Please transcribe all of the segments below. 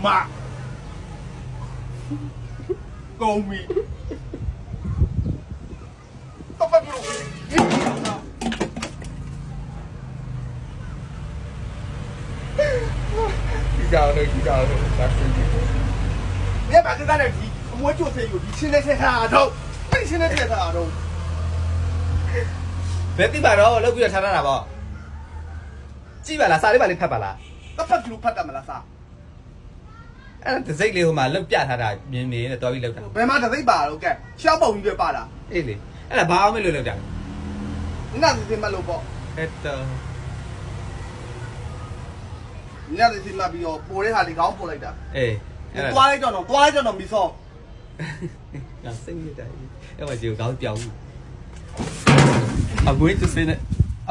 Ma Con mi Tao bắt đầu Đi gào đây, Bác xin đi Nghe bà cái ra này thì muốn chuột thìอยู่ที่ในเทศาđâuไม่ใช่ในเทศาđâu ဘယ်တိပါတော့လောက်ပြီးတော့ထားတာပေါ့ကြည့်ပါလားစာလေးပါလေးဖတ်ပါလား ก็พัดอยู่พัดแต่มาละซะ အဲ့ဒါတစ်စိတ်လေးဟိုမှာလောက်ပြထားတာမြင်နေနဲ့တွားပြီးလောက်တာ ဘယ်မှာတစ်သိပ်ပါတော့ကဲရှောက်ပုံကြီးပဲပါလား အေးလေအဲ့ဒါဘာအောင်မလို့လောက်တာ ညစီစီမလို့ပေါ့ အဲ့တော့ ညစီစီမပြီးတော့ပိုတဲ့ဟာဒီကောင်းပို့လိုက်တာ အေးအဲ့ဒါ သွားလိုက်တော့မီဆော ငါစိတ်ရတာအဲ့မှာဒီကောင်းပြောင်းအမွေးကျွစင်းနဲ့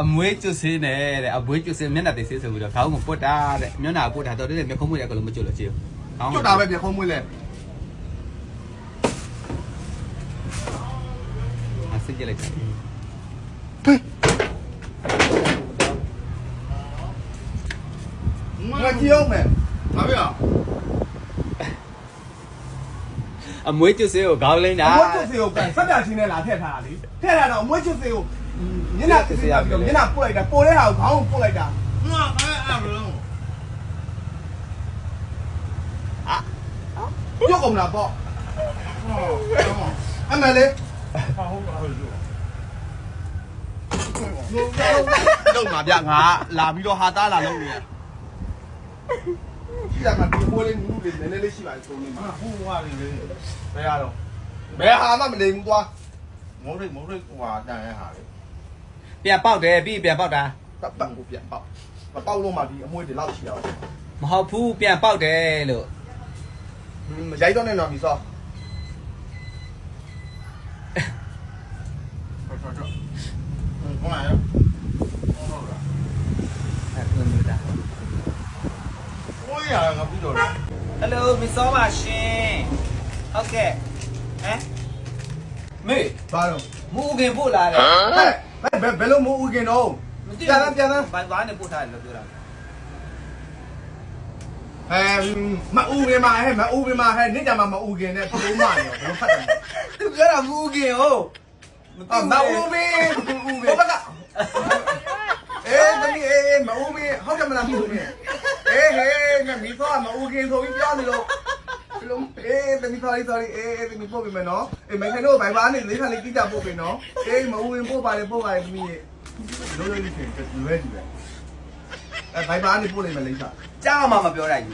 အမွေးကျွစင်းနဲ့တဲ့အမွေးကျွစင်းမျက်နှာသိစေးဆိုပြီးတော့ခေါင်းကိုပုတ်တာတဲ့မျက်နှာပုတ်တာတော်တော်လေးမျက်ခုံးမွေးရကလို့မကျွလို့ကြည့်အောင် ကျွတ်တာပဲပြခုံးမွေးလဲ အစိတ်ကြလိုက်တာ ငါကြည့်အောင်မယ်ဘာပြ အမွေးကျွစင်းကိုခေါင်းလိမ့်တာ အမွှေးကျွတ်စီကိုကန်ဆက်ပြချင်းနဲ့လာထည့်ထားတာလေထည့်ထားတော့အမွှေးကျွတ်စီကိုညနာစီစီပြီးတော့ညနာပို့လိုက်တာပို့တဲ့ဟာကိုခေါင်းကိုပို့လိုက်တာငါအဲ့ဘလုံးပြုတ်ကုန်တာပေါ့အမလေးလုံးမှာဗျငါလာပြီးတော့ဟာသားလာလုံးနေရဒီကမှဒီပိုးလေးနူးလေးနည်းနည်းလေးရှိပါလေသုံးနေမှာဟိုးဟာလေးဘယ်ရတော့ဘယ်ဟာမှမလိမ်ဘူးသွားမုံရိတ်ဟိုဟာတန်ရဟာလေ ပြန်ပေါက်တယ်ပြီးပြန်ပေါက်တာ တပ်ပတ်ကိုပြန်ပေါက်မပေါက်လို့မှဒီအမွှေးတွေလောက်ရှိအောင် မဟုတ်ဘူးပြန်ပေါက်တယ်လို့ ရိုက်တော့နေတော့မီဆောဟုတ်ပါရဲ့ဟုတ်လား အဲ့လိုမျိုးတာ ဟိုရငါပြီးတော့ ဟယ်လိုမစောပါရှင်ဟုတ်ကဲ့ဟမ်မေ ဘာတော့ မူခင်ပို့လာတယ် ဘယ်လိုမဦးခင်တော့ပြန် ဘာနဲ့ပို့ထားတယ်လို့ပြောတာ မဦးခင်မှာနေ့ကြမှာမဦးခင်နဲ့ဘလို့မနေဘလို့ဖတ်တယ် သူပြောတာမူခင်ဟုတ် မဦးခင်ဟိုဘက်ကသမီးမဦးခင်ဟုတ်တယ်မလားမဦးခင်ငါမီဆောမဦးခင်ဆိုပြီးပြောနေလို့ဘလို့သမီး sorry သမီးပို့ပေးမယ်နော်မခင်တို့ဘိုင်ဘာနဲ့လေးခါလေးကြည့်ကြပို့ပေးနော်မဦးခင်ပို့ပါတယ်သမီးလုံးလုံးလေးခင်လွဲကြည့်ပဲဘိုင်ဘာနဲ့ပို့လိုက်မယ်လေးခါ ကြားမှမပြောတာယူ